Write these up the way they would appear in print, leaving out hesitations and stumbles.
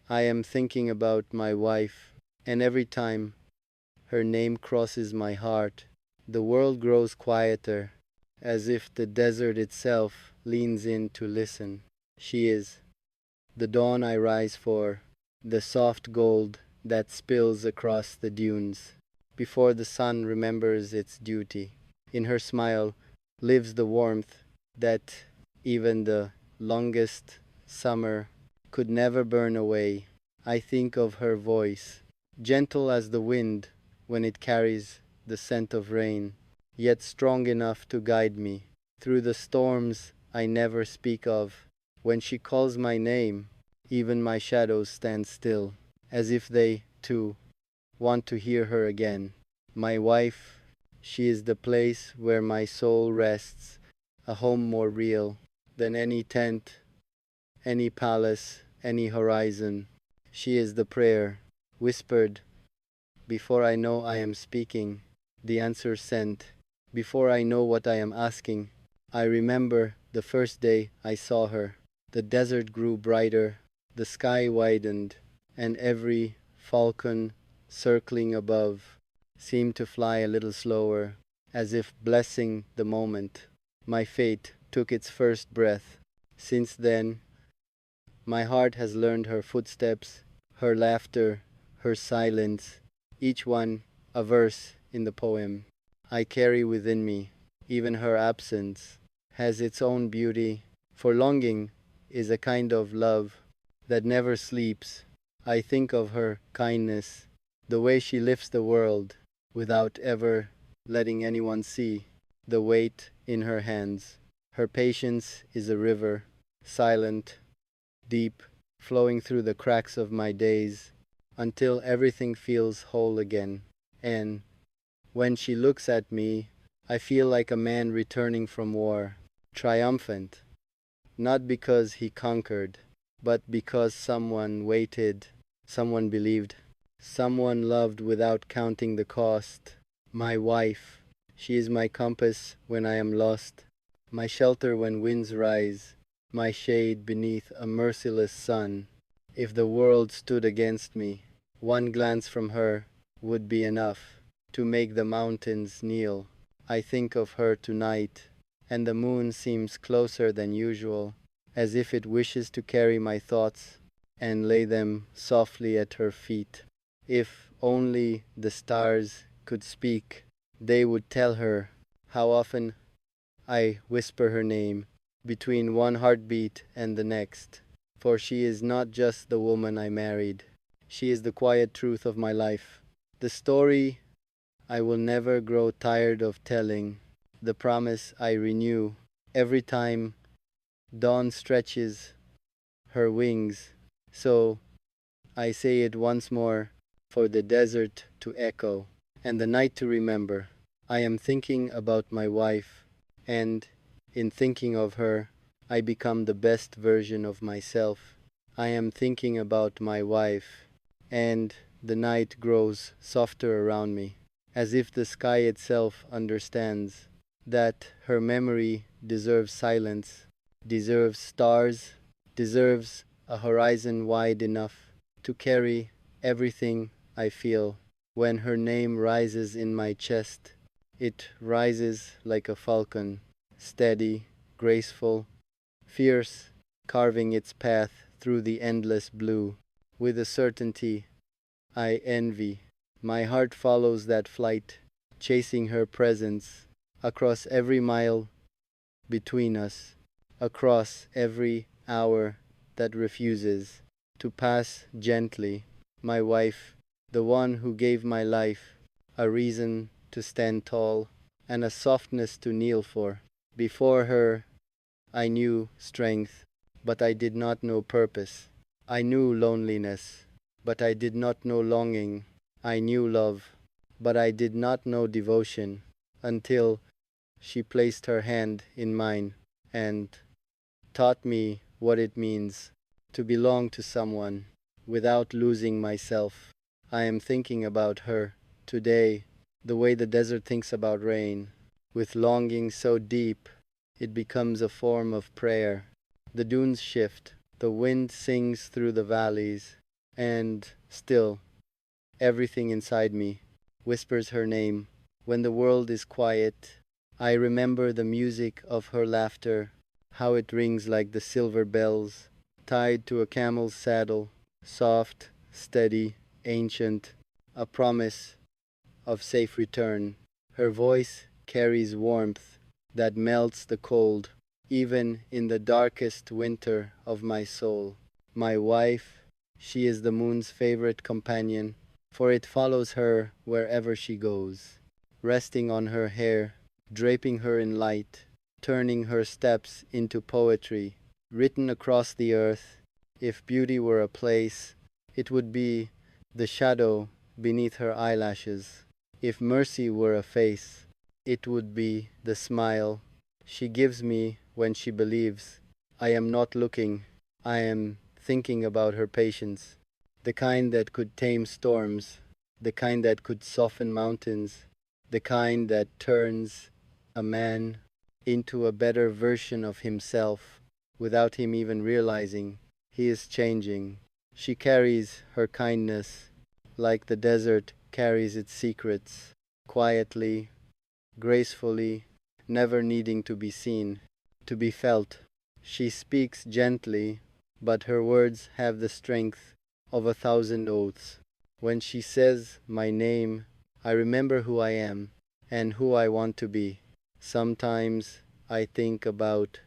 I am thinking about my wife, and every time her name crosses my heart, the world grows quieter, as if the desert itself leans in to listen. She is the dawn I rise for, the soft gold that spills across the dunes, before the sun remembers its duty. In her smile lives the warmth that even the longest summer could never burn away. I think of her voice, gentle as the wind when it carries the scent of rain, yet strong enough to guide me through the storms I never speak of. When she calls my name, even my shadows stand still, as if they, too, want to hear her again. My wife, she is the place where my soul rests, a home more real than any tent, any palace, any horizon. She is the prayer, whispered before I know I am speaking, the answer sent before I know what I am asking. I remember the first day I saw her. The desert grew brighter, the sky widened, and every falcon circling above seemed to fly a little slower, as if blessing the moment my fate took its first breath. Since then, my heart has learned her footsteps, her laughter, her silence, each one a verse in the poem I carry within me. Even her absence has its own beauty, for longing is a kind of love that never sleeps. I think of her kindness, the way she lifts the world without ever letting anyone see the weight in her hands. Her patience is a river, silent, deep, flowing through the cracks of my days until everything feels whole again. And when she looks at me, I feel like a man returning from war, triumphant, not because he conquered, but because someone waited, someone believed, someone loved without counting the cost. My wife, she is my compass when I am lost, my shelter when winds rise, my shade beneath a merciless sun. If the world stood against me, one glance from her would be enough to make the mountains kneel. I think of her tonight, and the moon seems closer than usual, as if it wishes to carry my thoughts and lay them softly at her feet. If only the stars could speak, they would tell her how often I whisper her name between one heartbeat and the next. For she is not just the woman I married, she is the quiet truth of my life, the story I will never grow tired of telling, the promise I renew every time dawn stretches her wings. So I say it once more for the desert to echo and the night to remember. I am thinking about my wife, and in thinking of her, I become the best version of myself. I am thinking about my wife, and the night grows softer around me, as if the sky itself understands that her memory deserves silence, deserves stars, deserves a horizon wide enough to carry everything I feel. When her name rises in my chest, it rises like a falcon, steady, graceful, fierce, carving its path through the endless blue, with a certainty I envy. My heart follows that flight, chasing her presence across every mile between us, across every hour that refuses to pass gently. My wife, the one who gave my life a reason to stand tall and a softness to kneel for. Before her, I knew strength, but I did not know purpose. I knew loneliness, but I did not know longing. I knew love, but I did not know devotion until she placed her hand in mine and taught me what it means to belong to someone without losing myself. I am thinking about her today, the way the desert thinks about rain, with longing so deep it becomes a form of prayer. The dunes shift, the wind sings through the valleys, And still, everything inside me whispers her name. When the world is quiet, I remember the music of her laughter, how it rings like the silver bells tied to a camel's saddle, soft, steady, ancient, a promise of safe return. Her voice carries warmth that melts the cold, even in the darkest winter of my soul. My wife, she is the moon's favorite companion, for it follows her wherever she goes, resting on her hair, draping her in light, turning her steps into poetry, written across the earth. If beauty were a place, it would be the shadow beneath her eyelashes. If mercy were a face, it would be the smile she gives me when she believes I am not looking, I am thinking about her patience, the kind that could tame storms, the kind that could soften mountains, the kind that turns a man into a better version of himself without him even realizing he is changing. She carries her kindness like the desert carries its secrets, quietly, gracefully, never needing to be seen, to be felt. She speaks gently, but her words have the strength of 1,000 oaths. When she says my name, I remember who I am and who I want to be. Sometimes I think about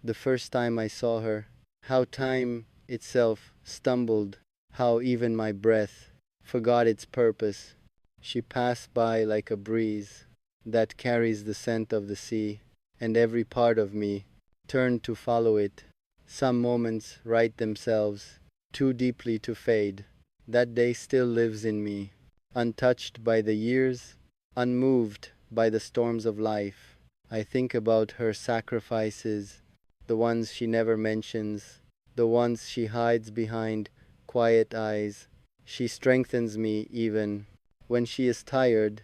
the first time I saw her, how time itself stumbled, how even my breath forgot its purpose. She passed by like a breeze that carries the scent of the sea, and every part of me turned to follow it. Some moments write themselves too deeply to fade. That day still lives in me, untouched by the years, unmoved by the storms of life. I think about her sacrifices, the ones she never mentions, the ones she hides behind quiet eyes. She strengthens me even when she is tired,